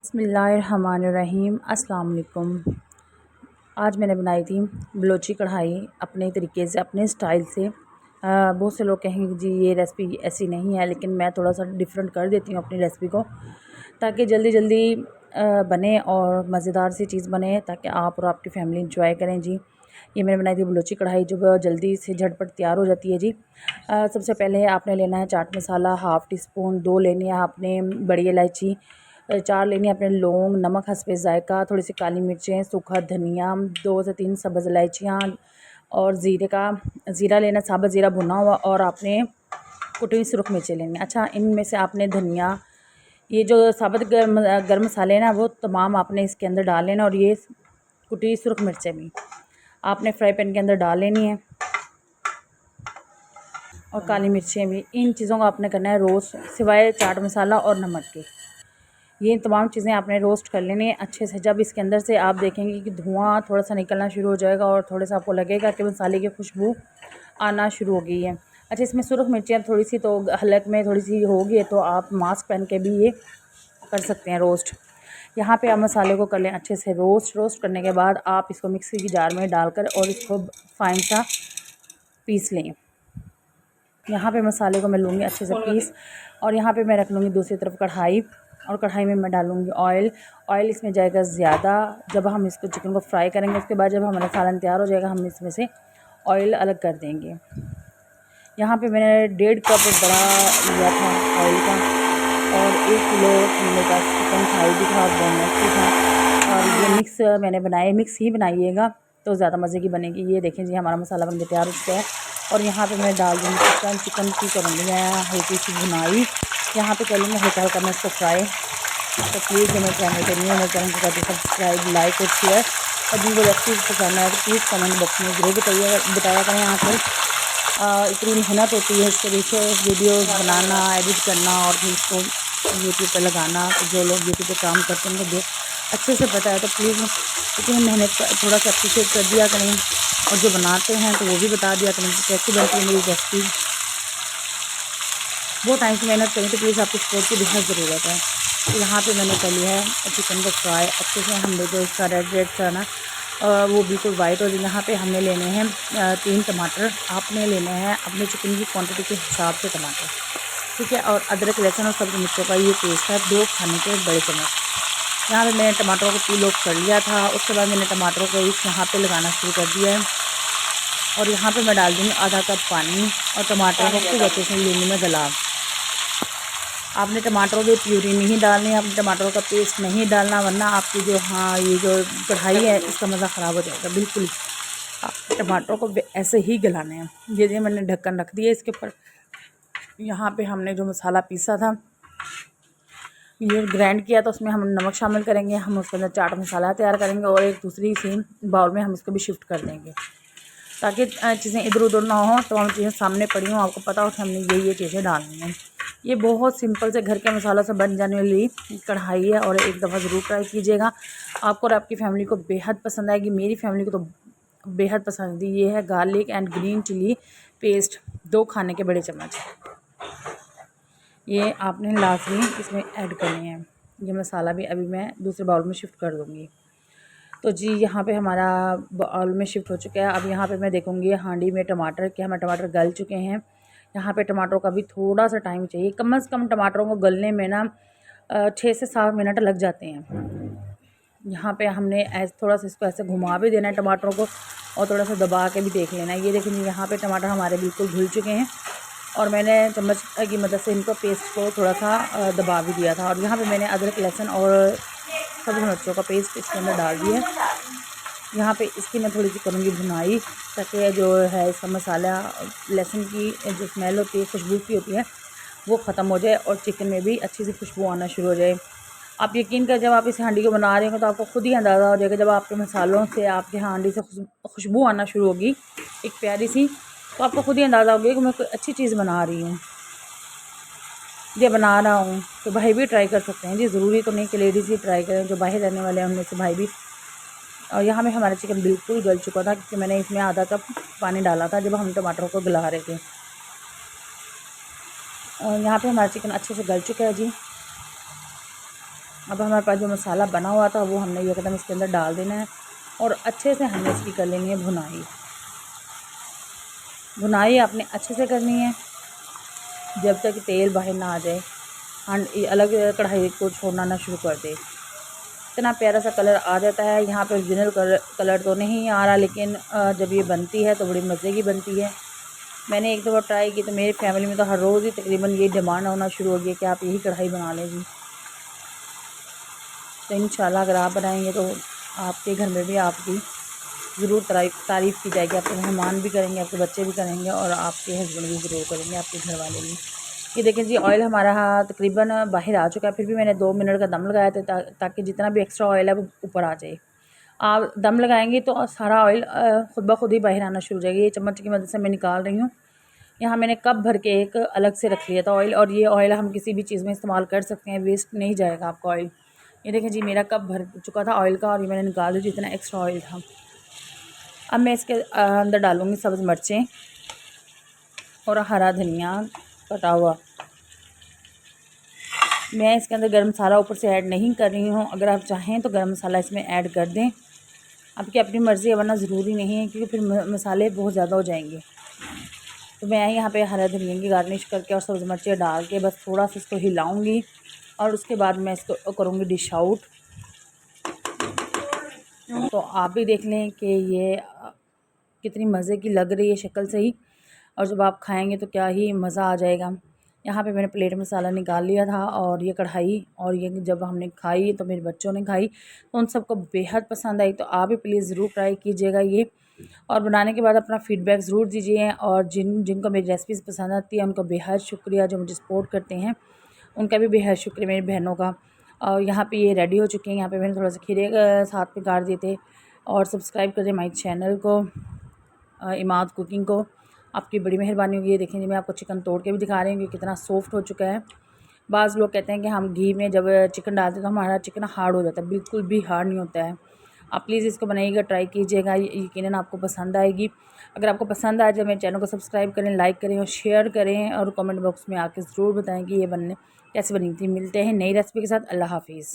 बिस्मिल्लाहिर्रहमानिर्रहीम। अस्सलाम वालेकुम। आज मैंने बनाई थी बलोची कढ़ाई अपने तरीके से, अपने स्टाइल से। बहुत से लोग कहेंगे जी ये रेसिपी ऐसी नहीं है, लेकिन मैं थोड़ा सा डिफरेंट कर देती हूँ अपनी रेसिपी को, ताकि जल्दी जल्दी बने और मज़ेदार सी चीज़ बने, ताकि आप और आपकी फ़ैमिली इंजॉय करें। जी ये मैंने बनाई थी बलोची कढ़ाई, जो जल्दी से झटपट तैयार हो जाती है। जी सबसे पहले आपने लेना है chaat masala half tea spoon, 2 लेनी है आपने बड़ी इलायची, 4 लेनी है अपने लौंग, नमक हस्बे ज़ायका, थोड़ी सी काली मिर्चें, सूखा धनिया, 2 से 3 सब्ज़ इलायचियाँ और ज़ीरा लेना, साबुत ज़ीरा भुना हुआ, और आपने कुटी हुई सुरख मिर्चें लेनी है। अच्छा, इनमें से आपने धनिया, ये जो साबुत गर्म मसाले हैं ना, वो तमाम आपने इसके अंदर डाल लेना, और ये कुटी हुई सुरख मिर्चें भी आपने फ्राई पैन के अंदर डाल लेनी है, और काली मिर्चें भी। इन चीज़ों को आपने करना है रोस्ट, सिवाय चाट मसाला और नमक के। ये तमाम चीज़ें आपने रोस्ट कर लेनी है अच्छे से। जब इसके अंदर से आप देखेंगे कि धुआं थोड़ा सा निकलना शुरू हो जाएगा और थोड़ा सा आपको लगेगा कि मसाले की खुशबू आना शुरू हो गई है। अच्छा, इसमें सुरख मिर्चियाँ थोड़ी सी तो हलक में थोड़ी सी होगी, तो आप मास्क पहन के भी ये कर सकते हैं रोस्ट। यहाँ पे आप मसाले को कर लें अच्छे से रोस्ट करने के बाद आप इसको मिक्सी की जार में डालकर और इसको फाइन सा पीस लें। यहाँ पे मसाले को मैं लूँगी अच्छे से पीस, और यहाँ पे मैं रख लूँगी दूसरी तरफ कढ़ाई, और कढ़ाई में मैं डालूँगी ऑयल इसमें जाएगा ज़्यादा। जब हम इसको चिकन को फ्राई करेंगे, उसके बाद जब हमारा सालन तैयार हो जाएगा, हम इसमें से ऑयल अलग कर देंगे। यहाँ पे मैंने 1.5 कप बड़ा लिया था ऑयल का, और 1 किलो मेरे पास चिकन थाई भी था, बोनलेस भी था, और ये मिक्स मैंने बनाए, मिक्स ही बनाइएगा तो ज़्यादा मज़े की बनेगी। ये देखें जी, हमारा मसाला बन के तैयार हो चुका है, और यहाँ पे मैं डाल दूँगी चिकन की करूँगी मैं हल्की सी भुनाई। यहाँ पे कर लूँगी हल्का हल्का मैं इसको फ्राई। तो प्लीज़ जो मेरे चैनल पर नहीं है, मेरे चैनल को करके सब्सक्राइब, लाइक और शेयर, और जिनको रेसिपी पसंद है तो प्लीज़ कमेंट बॉक्स में ज़रूर बताया करें। यहाँ पर इतनी मेहनत होती है इसके पीछे, वीडियोस बनाना, एडिट करना, और फिर इसको यूट्यूब पे लगाना। तो जो लोग यूट्यूब पे काम करते हैं उनको अच्छे से पता है, तो प्लीज़ इतनी मेहनत थोड़ा सा अप्रिशिएट कर दिया करें, और जो बनाते हैं तो वो भी बता दिया करें कि कैसी बनती है मेरी रेसिपी। बहुत टाइम से मेहनत करें तो प्लीज़ आपको सपोर्ट की बेहद ज़रूरत है। तो यहाँ पे मैंने कर लिया है चिकन को फ्राई अच्छे से। हमने जो इसका रेड था ना, वो बिल्कुल वाइट। और यहाँ पे हमने लेने हैं 3 टमाटर। आपने लेने हैं अपने चिकन की क्वांटिटी के हिसाब से टमाटर, ठीक है। और अदरक, लहसुन और सब्ज़ी मिर्चों का ये पेस्ट है, 2 खाने के बड़े चम्मच। यहाँ पे मैंने टमाटरों को पील ऑफ कर लिया था। उसके बाद मैंने टमाटरों को इस यहाँ पे लगाना शुरू कर दिया है, और यहाँ पे मैं डाल दूँगी आधा कप पानी, और टमाटरों को खूब अच्छे से लूँगी मैं गला। आपने टमाटरों की प्यूरी नहीं डालनी है, आपने टमाटरों का पेस्ट नहीं डालना, वरना आपकी जो ये जो कढ़ाई है इसका मज़ा ख़राब हो जाएगा बिल्कुल। आप टमाटरों को ऐसे ही गलाने हैं। ये मैंने ढक्कन रख दिया इसके ऊपर। यहाँ पे हमने जो मसाला पीसा था, ये ग्राइंड किया, तो उसमें हम नमक शामिल करेंगे, हम उसके अंदर चाट मसाला तैयार करेंगे, और एक दूसरी सी बाउल में हम इसको भी शिफ्ट कर देंगे, ताकि चीज़ें इधर उधर ना हो, तो हम चीज़ें सामने पड़ी हों, आपको पता हो कि हमने ये चीज़ें डालनी हैं। ये बहुत सिंपल से घर के मसालों से बन जाने वाली कढ़ाई है, और एक दफ़ा ज़रूर ट्राई कीजिएगा। आपको और आपकी फ़ैमिली को बेहद पसंद आएगी। मेरी फ़ैमिली को तो बेहद पसंद है। ये है garlic and green chilli paste, 2 खाने के बड़े चम्मच। ये आपने लाजमी इसमें ऐड करनी है। ये मसाला भी अभी मैं दूसरे बाउल में शिफ्ट कर दूँगी। तो जी यहाँ पे हमारा बाउल में शिफ्ट हो चुका है। अब यहाँ पे मैं देखूँगी हांडी में टमाटर, कि हमारे टमाटर गल चुके हैं। यहाँ पे टमाटरों का भी थोड़ा सा टाइम चाहिए, कम से कम टमाटरों को गलने में ना 6 से 7 मिनट लग जाते हैं। यहाँ पे हमने ऐसे थोड़ा सा इसको ऐसे घुमा भी देना है टमाटरों को, और थोड़ा सा दबा के भी देख लेना है। ये देखिए यहाँ पे टमाटर हमारे बिल्कुल घुल चुके हैं, और मैंने चम्मच की मदद से इनको पेस्ट को थोड़ा सा दबा भी दिया था। और यहाँ पे मैंने अदरक, लहसुन और सब्ज़ी मिर्चों का पेस्ट इसके अंदर डाल दिया है। यहाँ पे इसकी मैं थोड़ी सी करूँगी भुनाई, ताकि जो है इसका मसाला, लहसुन की जो स्मेल होती है, खुशबू की होती है, वो ख़त्म हो जाए, और चिकन में भी अच्छी सी खुशबू आना शुरू हो जाए। आप यकीन करें, जब आप इस हांडी को बना रहे हो तो आपको खुद ही अंदाज़ा हो जाएगा, जब आपके मसालों से आपके हांडी से खुशबू आना शुरू होगी एक प्यारी सी, तो आपको खुद ही अंदाज़ा होगा कि मैं कोई अच्छी चीज़ बना रही हूँ, ये बना रहा हूँ। तो भाई भी ट्राई कर सकते हैं जी, ज़रूरी तो नहीं कि लेडीज़ ही ट्राई करें, जो बाहर रहने वाले हैं उनमें से भाई भी। और यहाँ में हमारा चिकन बिल्कुल गल चुका था, क्योंकि मैंने इसमें आधा कप पानी डाला था जब हम टमाटरों को गला रहे थे। और यहाँ पे हमारा चिकन अच्छे से गल चुका है जी। अब हमारे पास जो मसाला बना हुआ था वो हमने एकदम इसके अंदर डाल देना है और अच्छे से हमने इसकी कर लेनी है भुनाई। भुनाई आपने अच्छे से करनी है जब तक तेल बाहर ना आ जाए, अलग कढ़ाई को छोड़ना ना शुरू कर दे। इतना प्यारा सा कलर आ जाता है। यहाँ पे ओरिजिनल कलर तो नहीं आ रहा, लेकिन जब ये बनती है तो बड़ी मज़े की बनती है। मैंने एक दफ़ा ट्राई की तो मेरी फैमिली में तो हर रोज़ ही तकरीबन ये डिमांड होना शुरू हो गया कि आप यही कढ़ाई बना लें जी। तो इंशाल्लाह अगर आप बनाएंगे तो आपके घर में भी आपकी ज़रूर तारीफ़ की जाएगी। आपके मेहमान भी करेंगे, आपके बच्चे भी करेंगे और आपके हस्बैंड भी ज़रूर करेंगे, आपके घर वाले भी। ये देखें जी, ऑयल हमारा तकरीबन बाहर आ चुका है। फिर भी मैंने 2 मिनट का दम लगाया था ताकि जितना भी एक्स्ट्रा ऑयल है वो ऊपर आ जाए। आप दम लगाएंगे तो सारा ऑयल खुद ब खुद ही बाहर आना शुरू हो जाएगा। ये चम्मच की मदद से मैं निकाल रही हूँ। यहाँ मैंने कप भर के एक अलग से रख लिया था ऑयल, और ये ऑयल हम किसी भी चीज़ में इस्तेमाल कर सकते हैं, वेस्ट नहीं जाएगा आपका ऑयल। ये देखें जी, मेरा कप भर चुका था ऑयल का और ये मैंने निकाल दिया जितना एक्स्ट्रा ऑयल था। अब मैं इसके अंदर डालूँगी सब्ज़ मिर्चें और हरा धनिया कटा हुआ। मैं इसके अंदर गरम मसाला ऊपर से ऐड नहीं कर रही हूँ। अगर आप चाहें तो गरम मसाला इसमें ऐड कर दें, आपकी अपनी मर्ज़ी है, वरना ज़रूरी नहीं है क्योंकि फिर मसाले बहुत ज़्यादा हो जाएंगे। तो मैं यहाँ पे हरा धनिया की गार्निश करके और सब्ज़ मिर्चें डाल के बस थोड़ा सा इसको हिलाऊंगी और उसके बाद मैं इसको करूँगी डिश आउट। तो आप भी देख लें कि ये कितनी मज़े की लग रही है शक्ल से ही, और जब आप खाएंगे तो क्या ही मज़ा आ जाएगा। यहाँ पे मैंने प्लेट मसाला निकाल लिया था और ये कढ़ाई, और ये जब हमने खाई तो मेरे बच्चों ने खाई तो उन सबको बेहद पसंद आई। तो आप भी प्लीज़ ज़रूर ट्राई कीजिएगा ये, और बनाने के बाद अपना फ़ीडबैक ज़रूर दीजिए। और जिनको मेरी रेसिपीज़ पसंद आती है उनका बेहद शुक्रिया, जो मुझे सपोर्ट करते हैं उनका भी बेहद शुक्रिया, मेरी बहनों का। और यहाँ पे ये रेडी हो चुके हैं। यहाँ पे मैंने थोड़ा सा खीरे साथ में काट दिए थे। और सब्सक्राइब करें माई चैनल को, इमाद कुकिंग को, आपकी बड़ी मेहरबानी होगी। ये देखें जी, मैं आपको चिकन तोड़ के भी दिखा रही हूँ कि कितना सॉफ्ट हो चुका है। बाज़ लोग कहते हैं कि हम घी में जब चिकन डालते हैं तो हमारा चिकन हार्ड हो जाता है, बिल्कुल भी हार्ड नहीं होता है। आप प्लीज़ इसको बनाइएगा, ट्राई कीजिएगा, यकीनन आपको पसंद आएगी। अगर आपको पसंद आए तो मेरे चैनल को सब्सक्राइब करें, लाइक करें और शेयर करें, और कमेंट बॉक्स में आके ज़रूर बताएं कि ये कैसे बनी थी। मिलते हैं नई रेसिपी के साथ। अल्लाह हाफिज़।